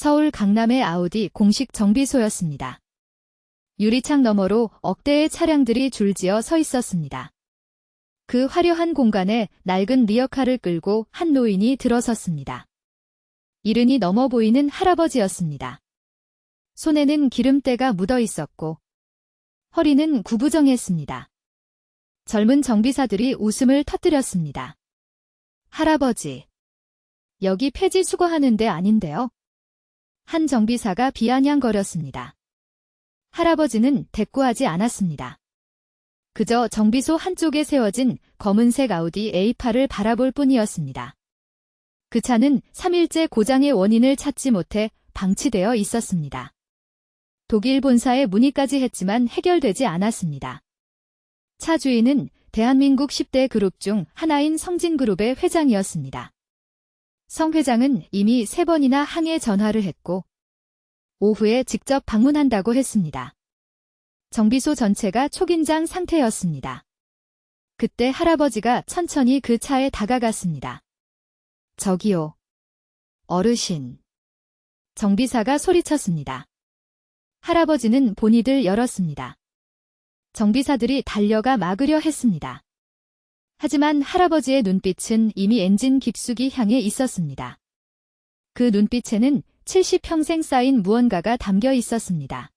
서울 강남의 아우디 공식 정비소였습니다. 유리창 너머로 억대의 차량들이 줄지어 서 있었습니다. 그 화려한 공간에 낡은 리어카를 끌고 한 노인이 들어섰습니다. 이른이 넘어 보이는 할아버지였습니다. 손에는 기름때가 묻어 있었고 허리는 구부정했습니다. 젊은 정비사들이 웃음을 터뜨렸습니다. 할아버지, 여기 폐지 수거하는 데 아닌데요? 한 정비사가 비아냥거렸습니다. 할아버지는 대꾸하지 않았습니다. 그저 정비소 한쪽에 세워진 검은색 아우디 A8을 바라볼 뿐이었습니다. 그 차는 3일째 고장의 원인을 찾지 못해 방치되어 있었습니다. 독일 본사에 문의까지 했지만 해결되지 않았습니다. 차 주인은 대한민국 10대 그룹 중 하나인 성진그룹의 회장이었습니다. 성 회장은 이미 3번이나 항해 전화를 했고 오후에 직접 방문한다고 했습니다. 정비소 전체가 초긴장 상태였습니다. 그때 할아버지가 천천히 그 차에 다가갔습니다. 저기요. 어르신. 정비사가 소리쳤습니다. 할아버지는 본이들 열었습니다. 정비사들이 달려가 막으려 했습니다. 하지만 할아버지의 눈빛은 이미 엔진 깊숙이 향해 있었습니다. 그 눈빛에는 70평생 쌓인 무언가가 담겨 있었습니다.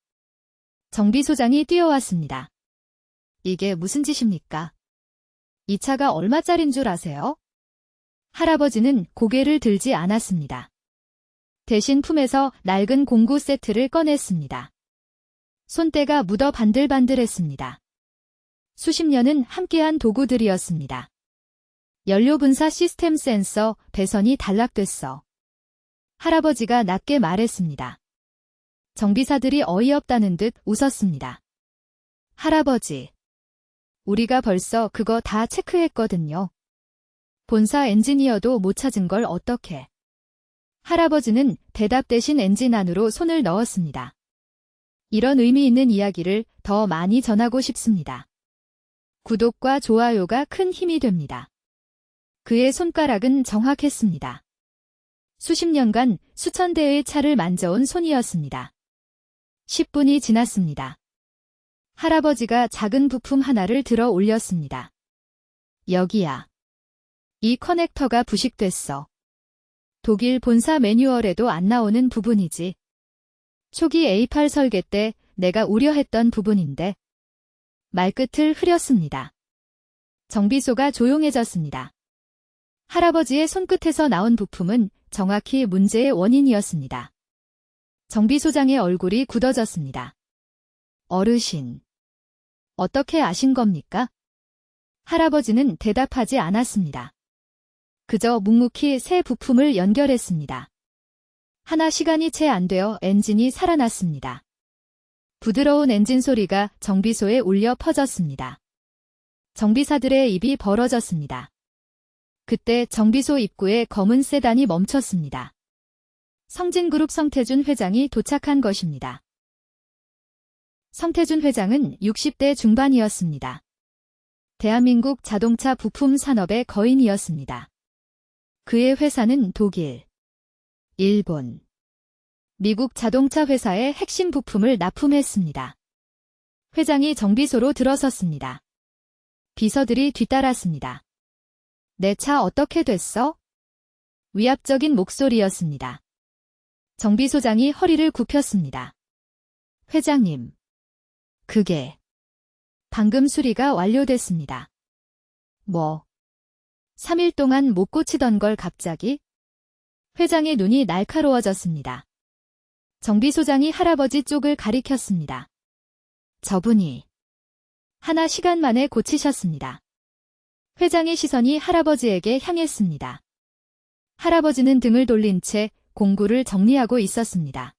정비소장이 뛰어왔습니다. 이게 무슨 짓입니까? 이 차가 얼마짜린 줄 아세요? 할아버지는 고개를 들지 않았습니다. 대신 품에서 낡은 공구 세트를 꺼냈습니다. 손때가 묻어 반들반들했습니다. 수십 년은 함께한 도구들이었습니다. 연료 분사 시스템 센서, 배선이 단락됐어. 할아버지가 낮게 말했습니다. 정비사들이 어이없다는 듯 웃었습니다. 할아버지, 우리가 벌써 그거 다 체크했거든요. 본사 엔지니어도 못 찾은 걸 어떡해. 할아버지는 대답 대신 엔진 안으로 손을 넣었습니다. 이런 의미 있는 이야기를 더 많이 전하고 싶습니다. 구독과 좋아요가 큰 힘이 됩니다. 그의 손가락은 정확했습니다. 수십 년간 수천 대의 차를 만져온 손이었습니다. 10분이 지났습니다. 할아버지가 작은 부품 하나를 들어 올렸습니다. 여기야. 이 커넥터가 부식됐어. 독일 본사 매뉴얼에도 안 나오는 부분이지. 초기 A8 설계 때 내가 우려했던 부분인데. 말끝을 흐렸습니다. 정비소가 조용해졌습니다. 할아버지의 손끝에서 나온 부품은 정확히 문제의 원인이었습니다. 정비소장의 얼굴이 굳어졌습니다. 어르신, 어떻게 아신 겁니까? 할아버지는 대답하지 않았습니다. 그저 묵묵히 새 부품을 연결했습니다. 하나 시간이 채 안 되어 엔진이 살아났습니다. 부드러운 엔진 소리가 정비소에 울려 퍼졌습니다. 정비사들의 입이 벌어졌습니다. 그때 정비소 입구에 검은 세단이 멈췄습니다. 성진그룹 성태준 회장이 도착한 것입니다. 성태준 회장은 60대 중반이었습니다. 대한민국 자동차 부품 산업의 거인이었습니다. 그의 회사는 독일, 일본, 미국 자동차 회사의 핵심 부품을 납품했습니다. 회장이 정비소로 들어섰습니다. 비서들이 뒤따랐습니다. 내 차 어떻게 됐어? 위압적인 목소리였습니다. 정비소장이 허리를 굽혔습니다. 회장님, 그게 방금 수리가 완료됐습니다. 뭐? 3일 동안 못 고치던 걸 갑자기? 회장의 눈이 날카로워졌습니다. 정비소장이 할아버지 쪽을 가리켰습니다. 저분이 하나 시간 만에 고치셨습니다. 회장의 시선이 할아버지에게 향했습니다. 할아버지는 등을 돌린 채 공구를 정리하고 있었습니다.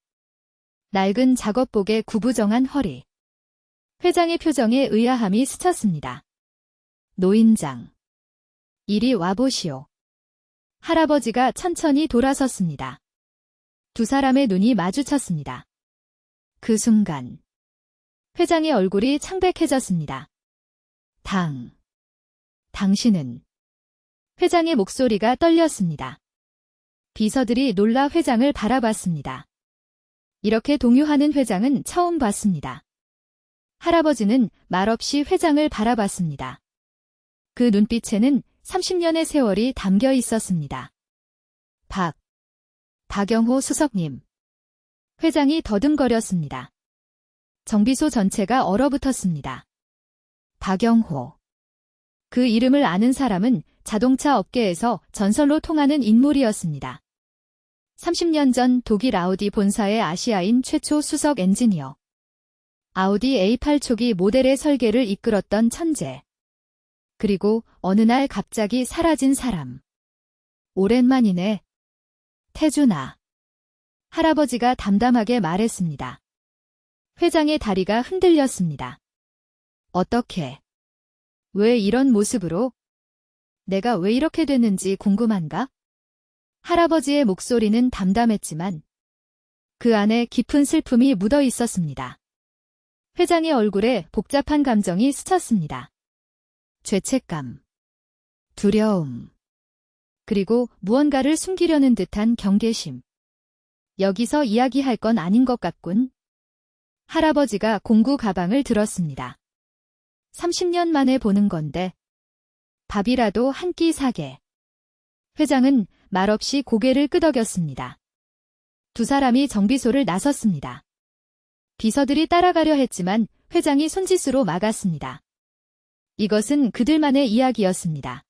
낡은 작업복에 구부정한 허리. 회장의 표정에 의아함이 스쳤습니다. 노인장, 이리 와보시오. 할아버지가 천천히 돌아섰습니다. 두 사람의 눈이 마주쳤습니다. 그 순간 회장의 얼굴이 창백해졌습니다. 당신은... 회장의 목소리가 떨렸습니다. 비서들이 놀라 회장을 바라봤습니다. 이렇게 동요하는 회장은 처음 봤습니다. 할아버지는 말없이 회장을 바라봤습니다. 그 눈빛에는 30년의 세월이 담겨 있었습니다. 박영호 수석님. 회장이 더듬거렸습니다. 정비소 전체가 얼어붙었습니다. 박영호. 그 이름을 아는 사람은 자동차 업계에서 전설로 통하는 인물이었습니다. 30년 전 독일 아우디 본사의 아시아인 최초 수석 엔지니어. 아우디 A8 초기 모델의 설계를 이끌었던 천재. 그리고 어느 날 갑자기 사라진 사람. 오랜만이네. 태준아. 할아버지가 담담하게 말했습니다. 회장의 다리가 흔들렸습니다. 어떻게? 왜 이런 모습으로? 내가 왜 이렇게 됐는지 궁금한가? 할아버지의 목소리는 담담했지만 그 안에 깊은 슬픔이 묻어 있었습니다. 회장의 얼굴에 복잡한 감정이 스쳤습니다. 죄책감, 두려움, 그리고 무언가를 숨기려는 듯한 경계심. 여기서 이야기할 건 아닌 것 같군. 할아버지가 공구 가방을 들었습니다. 30년 만에 보는 건데 밥이라도 한 끼 사게. 회장은 말없이 고개를 끄덕였습니다. 두 사람이 정비소를 나섰습니다. 비서들이 따라가려 했지만 회장이 손짓으로 막았습니다. 이것은 그들만의 이야기였습니다.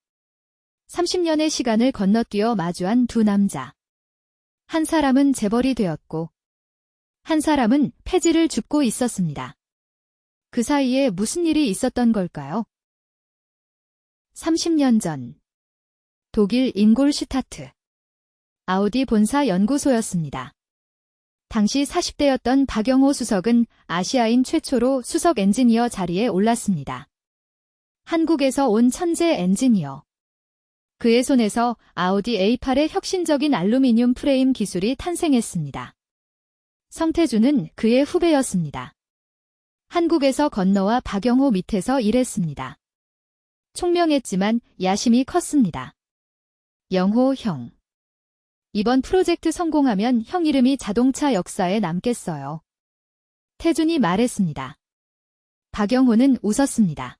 30년의 시간을 건너뛰어 마주한 두 남자. 한 사람은 재벌이 되었고 한 사람은 폐지를 줍고 있었습니다. 그 사이에 무슨 일이 있었던 걸까요? 30년 전 독일 잉골슈타트 아우디 본사 연구소였습니다. 당시 40대였던 박영호 수석은 아시아인 최초로 수석 엔지니어 자리에 올랐습니다. 한국에서 온 천재 엔지니어. 그의 손에서 아우디 A8의 혁신적인 알루미늄 프레임 기술이 탄생했습니다. 성태준은 그의 후배였습니다. 한국에서 건너와 박영호 밑에서 일했습니다. 총명했지만 야심이 컸습니다. 영호 형. 이번 프로젝트 성공하면 형 이름이 자동차 역사에 남겠어요. 태준이 말했습니다. 박영호는 웃었습니다.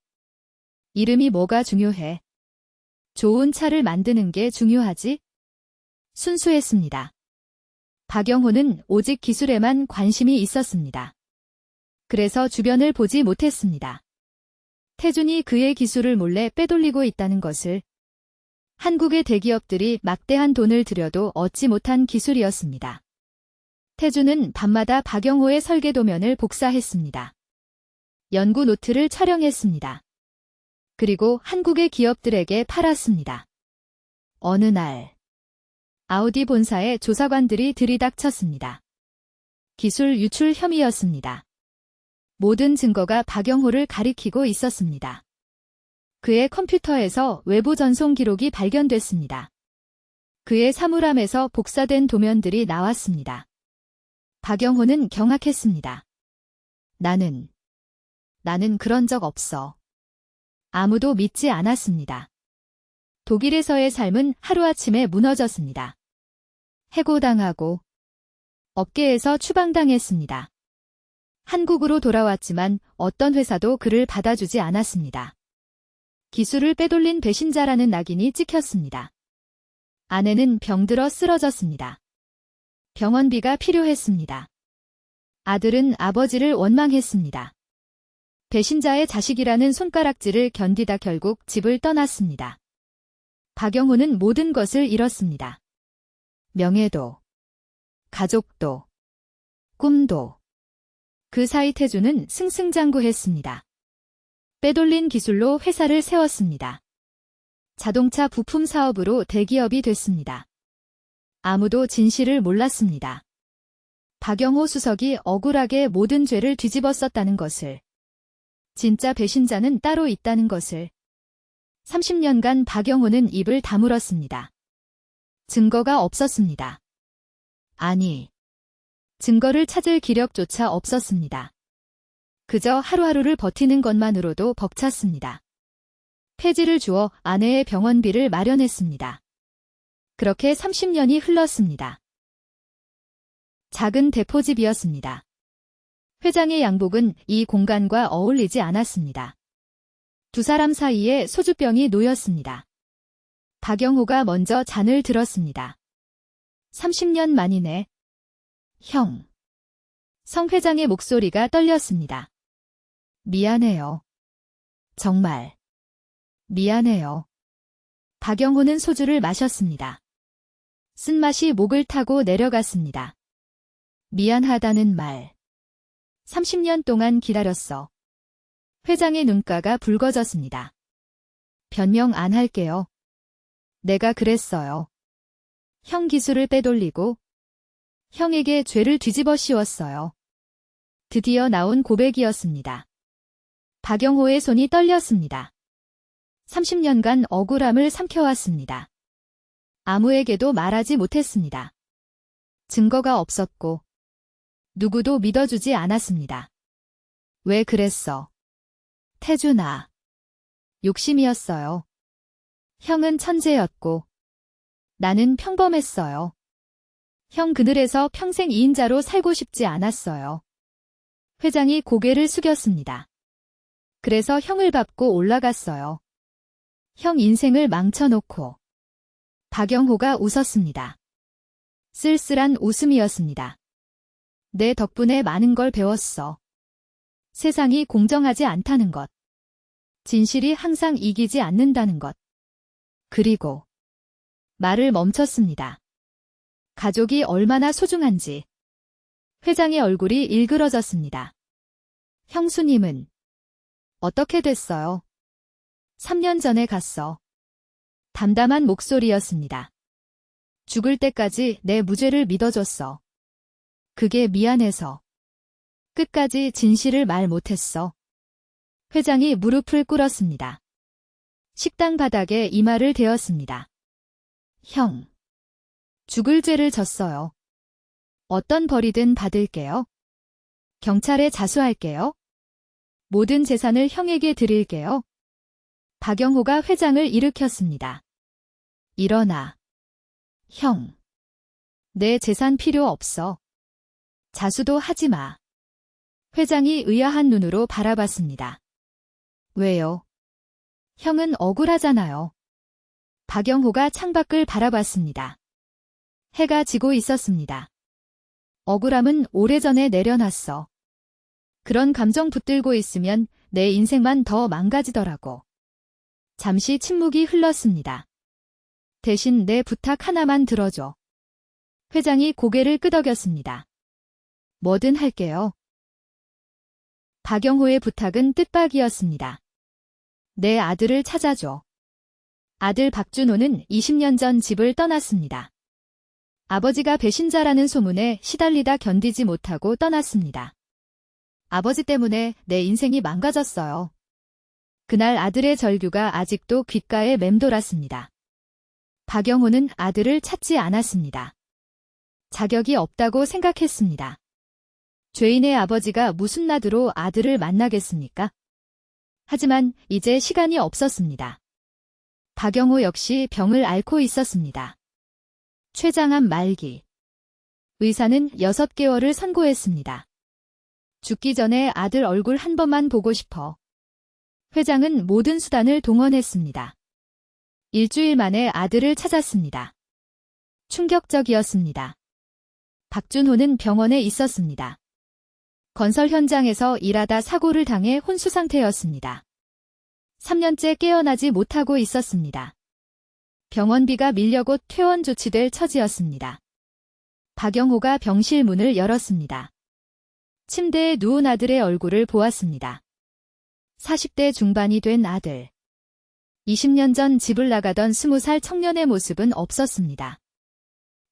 이름이 뭐가 중요해? 좋은 차를 만드는 게 중요하지? 순수했습니다. 박영호는 오직 기술에만 관심이 있었습니다. 그래서 주변을 보지 못했습니다. 태준이 그의 기술을 몰래 빼돌리고 있다는 것을. 한국의 대기업들이 막대한 돈을 들여도 얻지 못한 기술이었습니다. 태준은 밤마다 박영호의 설계 도면을 복사했습니다. 연구 노트를 촬영했습니다. 그리고 한국의 기업들에게 팔았습니다. 어느 날 아우디 본사의 조사관들이 들이닥쳤습니다. 기술 유출 혐의였습니다. 모든 증거가 박영호를 가리키고 있었습니다. 그의 컴퓨터에서 외부 전송 기록이 발견됐습니다. 그의 사물함에서 복사된 도면들이 나왔습니다. 박영호는 경악했습니다. 나는 그런 적 없어. 아무도 믿지 않았습니다. 독일에서의 삶은 하루아침에 무너졌습니다. 해고당하고 업계에서 추방당했습니다. 한국으로 돌아왔지만 어떤 회사도 그를 받아주지 않았습니다. 기술을 빼돌린 배신자라는 낙인이 찍혔습니다. 아내는 병들어 쓰러졌습니다. 병원비가 필요했습니다. 아들은 아버지를 원망했습니다. 배신자의 자식이라는 손가락질을 견디다 결국 집을 떠났습니다. 박영호는 모든 것을 잃었습니다. 명예도, 가족도, 꿈도. 그 사이 태준은 승승장구했습니다. 빼돌린 기술로 회사를 세웠습니다. 자동차 부품 사업으로 대기업이 됐습니다. 아무도 진실을 몰랐습니다. 박영호 수석이 억울하게 모든 죄를 뒤집어 썼다는 것을. 진짜 배신자는 따로 있다는 것을. 30년간 박영호는 입을 다물었습니다. 증거가 없었습니다. 아니, 증거를 찾을 기력조차 없었습니다. 그저 하루하루를 버티는 것만으로도 벅찼습니다. 폐지를 주어 아내의 병원비를 마련했습니다. 그렇게 30년이 흘렀습니다. 작은 대포집이었습니다. 회장의 양복은 이 공간과 어울리지 않았습니다. 두 사람 사이에 소주병이 놓였습니다. 박영호가 먼저 잔을 들었습니다. 30년 만이네. 형. 성 회장의 목소리가 떨렸습니다. 미안해요. 정말. 미안해요. 박영호는 소주를 마셨습니다. 쓴맛이 목을 타고 내려갔습니다. 미안하다는 말. 30년 동안 기다렸어. 회장의 눈가가 붉어졌습니다. 변명 안 할게요. 내가 그랬어요. 형 기술을 빼돌리고 형에게 죄를 뒤집어 씌웠어요. 드디어 나온 고백이었습니다. 박영호의 손이 떨렸습니다. 30년간 억울함을 삼켜왔습니다. 아무에게도 말하지 못했습니다. 증거가 없었고 누구도 믿어주지 않았습니다. 왜 그랬어? 태준아. 욕심이었어요. 형은 천재였고 나는 평범했어요. 형 그늘에서 평생 2인자로 살고 싶지 않았어요. 회장이 고개를 숙였습니다. 그래서 형을 밟고 올라갔어요. 형 인생을 망쳐놓고. 박영호가 웃었습니다. 쓸쓸한 웃음이었습니다. 내 덕분에 많은 걸 배웠어. 세상이 공정하지 않다는 것. 진실이 항상 이기지 않는다는 것. 그리고 말을 멈췄습니다. 가족이 얼마나 소중한지. 회장의 얼굴이 일그러졌습니다. 형수님은 어떻게 됐어요? 3년 전에 갔어. 담담한 목소리였습니다. 죽을 때까지 내 무죄를 믿어줬어. 그게 미안해서. 끝까지 진실을 말 못했어. 회장이 무릎을 꿇었습니다. 식당 바닥에 이마를 대었습니다. 형. 죽을 죄를 졌어요. 어떤 벌이든 받을게요. 경찰에 자수할게요. 모든 재산을 형에게 드릴게요. 박영호가 회장을 일으켰습니다. 일어나. 형. 내 재산 필요 없어. 자수도 하지 마. 회장이 의아한 눈으로 바라봤습니다. 왜요? 형은 억울하잖아요. 박영호가 창밖을 바라봤습니다. 해가 지고 있었습니다. 억울함은 오래전에 내려놨어. 그런 감정 붙들고 있으면 내 인생만 더 망가지더라고. 잠시 침묵이 흘렀습니다. 대신 내 부탁 하나만 들어줘. 회장이 고개를 끄덕였습니다. 뭐든 할게요. 박영호의 부탁은 뜻밖이었습니다. 내 아들을 찾아줘. 아들 박준호는 20년 전 집을 떠났습니다. 아버지가 배신자라는 소문에 시달리다 견디지 못하고 떠났습니다. 아버지 때문에 내 인생이 망가졌어요. 그날 아들의 절규가 아직도 귓가에 맴돌았습니다. 박영호는 아들을 찾지 않았습니다. 자격이 없다고 생각했습니다. 죄인의 아버지가 무슨 나드로 아들을 만나겠습니까? 하지만 이제 시간이 없었습니다. 박영호 역시 병을 앓고 있었습니다. 췌장암 말기. 의사는 6개월을 선고했습니다. 죽기 전에 아들 얼굴 한 번만 보고 싶어. 회장은 모든 수단을 동원했습니다. 일주일 만에 아들을 찾았습니다. 충격적이었습니다. 박준호는 병원에 있었습니다. 건설 현장에서 일하다 사고를 당해 혼수 상태였습니다. 3년째 깨어나지 못하고 있었습니다. 병원비가 밀려 곧 퇴원 조치될 처지였습니다. 박영호가 병실 문을 열었습니다. 침대에 누운 아들의 얼굴을 보았습니다. 40대 중반이 된 아들. 20년 전 집을 나가던 20살 청년의 모습은 없었습니다.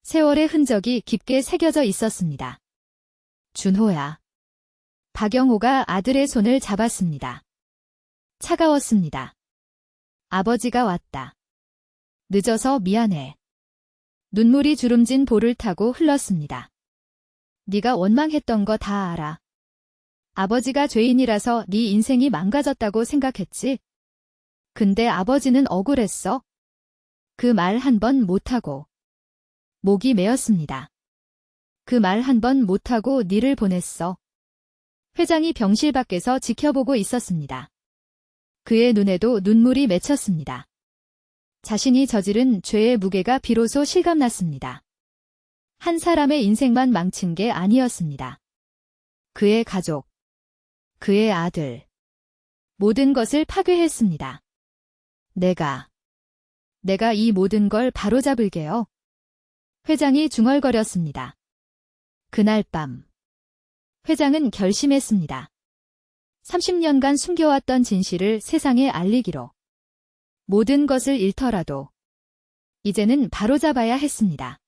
세월의 흔적이 깊게 새겨져 있었습니다. 준호야. 박영호가 아들의 손을 잡았습니다. 차가웠습니다. 아버지가 왔다. 늦어서 미안해. 눈물이 주름진 볼을 타고 흘렀습니다. 네가 원망했던 거 다 알아. 아버지가 죄인이라서 네 인생이 망가졌다고 생각했지? 근데 아버지는 억울했어. 그 말 한 번 못하고. 목이 메었습니다. 그 말 한 번 못하고 니를 보냈어. 회장이 병실 밖에서 지켜보고 있었습니다. 그의 눈에도 눈물이 맺혔습니다. 자신이 저지른 죄의 무게가 비로소 실감났습니다. 한 사람의 인생만 망친 게 아니었습니다. 그의 가족, 그의 아들, 모든 것을 파괴했습니다. 내가 이 모든 걸 바로잡을게요. 회장이 중얼거렸습니다. 그날 밤, 회장은 결심했습니다. 30년간 숨겨왔던 진실을 세상에 알리기로. 모든 것을 잃더라도 이제는 바로잡아야 했습니다.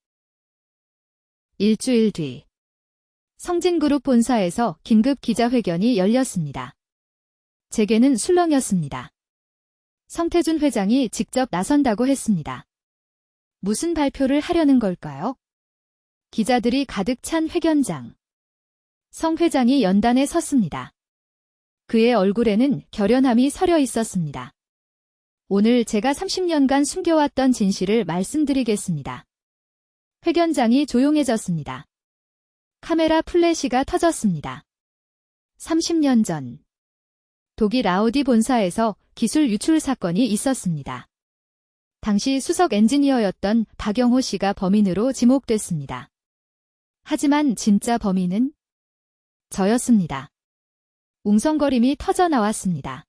일주일 뒤, 성진그룹 본사에서 긴급 기자회견이 열렸습니다. 재계는 술렁였습니다. 성태준 회장이 직접 나선다고 했습니다. 무슨 발표를 하려는 걸까요? 기자들이 가득 찬 회견장. 성 회장이 연단에 섰습니다. 그의 얼굴에는 결연함이 서려 있었습니다. 오늘 제가 30년간 숨겨왔던 진실을 말씀드리겠습니다. 회견장이 조용해졌습니다. 카메라 플래시가 터졌습니다. 30년 전, 독일 아우디 본사에서 기술 유출 사건이 있었습니다. 당시 수석 엔지니어였던 박영호 씨가 범인으로 지목됐습니다. 하지만 진짜 범인은 저였습니다. 웅성거림이 터져나왔습니다.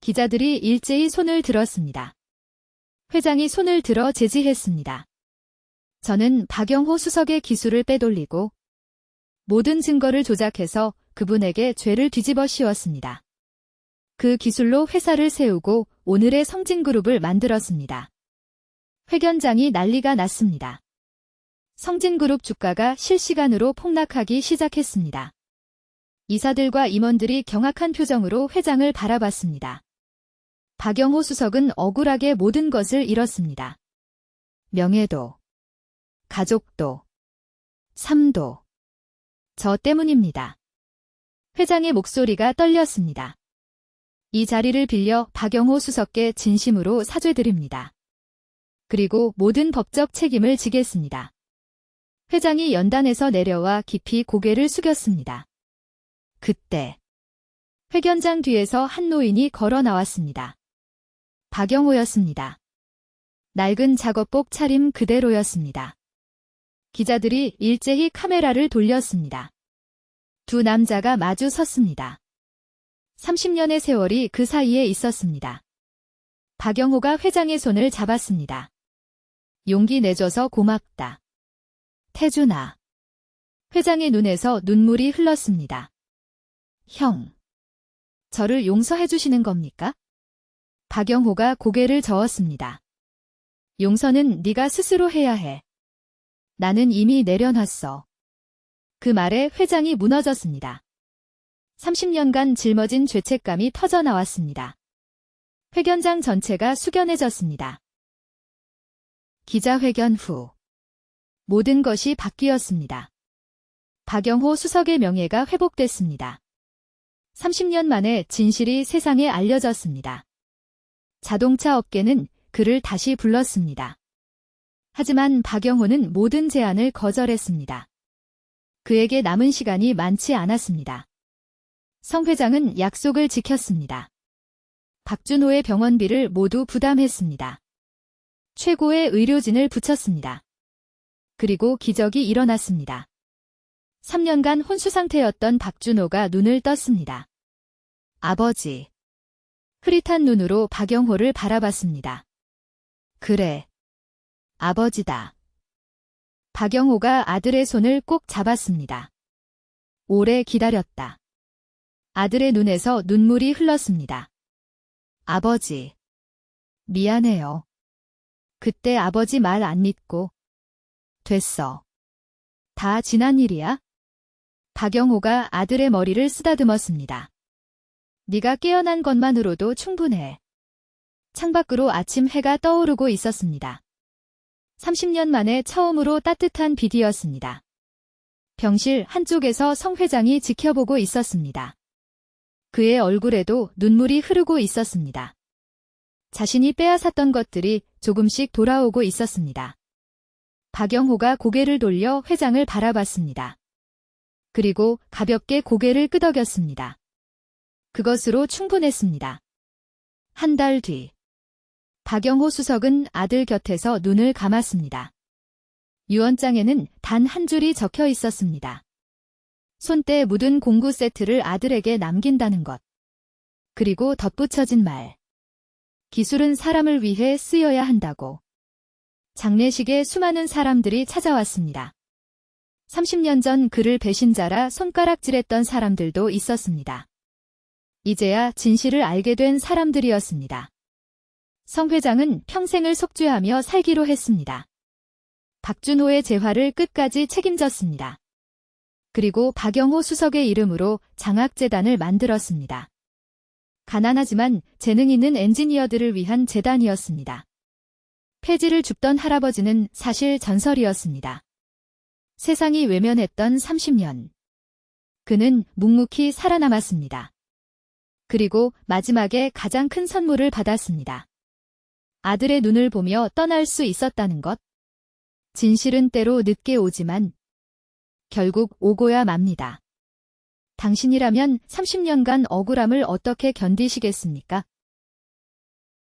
기자들이 일제히 손을 들었습니다. 회장이 손을 들어 제지했습니다. 저는 박영호 수석의 기술을 빼돌리고 모든 증거를 조작해서 그분에게 죄를 뒤집어 씌웠습니다. 그 기술로 회사를 세우고 오늘의 성진그룹을 만들었습니다. 회견장이 난리가 났습니다. 성진그룹 주가가 실시간으로 폭락하기 시작했습니다. 이사들과 임원들이 경악한 표정으로 회장을 바라봤습니다. 박영호 수석은 억울하게 모든 것을 잃었습니다. 명예도, 가족도, 삶도. 저 때문입니다. 회장의 목소리가 떨렸습니다. 이 자리를 빌려 박영호 수석께 진심으로 사죄드립니다. 그리고 모든 법적 책임을 지겠습니다. 회장이 연단에서 내려와 깊이 고개를 숙였습니다. 그때 회견장 뒤에서 한 노인이 걸어 나왔습니다. 박영호였습니다. 낡은 작업복 차림 그대로였습니다. 기자들이 일제히 카메라를 돌렸습니다. 두 남자가 마주 섰습니다. 30년의 세월이 그 사이에 있었습니다. 박영호가 회장의 손을 잡았습니다. 용기 내줘서 고맙다. 태준아. 회장의 눈에서 눈물이 흘렀습니다. 형. 저를 용서해 주시는 겁니까? 박영호가 고개를 저었습니다. 용서는 네가 스스로 해야 해. 나는 이미 내려놨어. 그 말에 회장이 무너졌습니다. 30년간 짊어진 죄책감이 터져나왔습니다. 회견장 전체가 숙연해졌습니다. 기자회견 후 모든 것이 바뀌었습니다. 박영호 수석의 명예가 회복됐습니다. 30년 만에 진실이 세상에 알려졌습니다. 자동차 업계는 그를 다시 불렀습니다. 하지만 박영호는 모든 제안을 거절했습니다. 그에게 남은 시간이 많지 않았습니다. 성 회장은 약속을 지켰습니다. 박준호의 병원비를 모두 부담했습니다. 최고의 의료진을 붙였습니다. 그리고 기적이 일어났습니다. 3년간 혼수 상태였던 박준호가 눈을 떴습니다. 아버지. 흐릿한 눈으로 박영호를 바라봤습니다. 그래. 아버지다. 박영호가 아들의 손을 꼭 잡았습니다. 오래 기다렸다. 아들의 눈에서 눈물이 흘렀습니다. 아버지. 미안해요. 그때 아버지 말 안 믿고. 됐어. 다 지난 일이야? 박영호가 아들의 머리를 쓰다듬었습니다. 네가 깨어난 것만으로도 충분해. 창밖으로 아침 해가 떠오르고 있었습니다. 30년 만에 처음으로 따뜻한 빛이었습니다. 병실 한쪽에서 성 회장이 지켜보고 있었습니다. 그의 얼굴에도 눈물이 흐르고 있었습니다. 자신이 빼앗았던 것들이 조금씩 돌아오고 있었습니다. 박영호가 고개를 돌려 회장을 바라봤습니다. 그리고 가볍게 고개를 끄덕였습니다. 그것으로 충분했습니다. 한 달 뒤, 박영호 수석은 아들 곁에서 눈을 감았습니다. 유언장에는 단 한 줄이 적혀 있었습니다. 손때 묻은 공구 세트를 아들에게 남긴다는 것. 그리고 덧붙여진 말. 기술은 사람을 위해 쓰여야 한다고. 장례식에 수많은 사람들이 찾아왔습니다. 30년 전 그를 배신자라 손가락질했던 사람들도 있었습니다. 이제야 진실을 알게 된 사람들이었습니다. 성 회장은 평생을 속죄하며 살기로 했습니다. 박준호의 재화를 끝까지 책임졌습니다. 그리고 박영호 수석의 이름으로 장학재단을 만들었습니다. 가난하지만 재능 있는 엔지니어들을 위한 재단이었습니다. 폐지를 줍던 할아버지는 사실 전설이었습니다. 세상이 외면했던 30년. 그는 묵묵히 살아남았습니다. 그리고 마지막에 가장 큰 선물을 받았습니다. 아들의 눈을 보며 떠날 수 있었다는 것. 진실은 때로 늦게 오지만 결국 오고야 맙니다. 당신이라면 30년간 억울함을 어떻게 견디시겠습니까?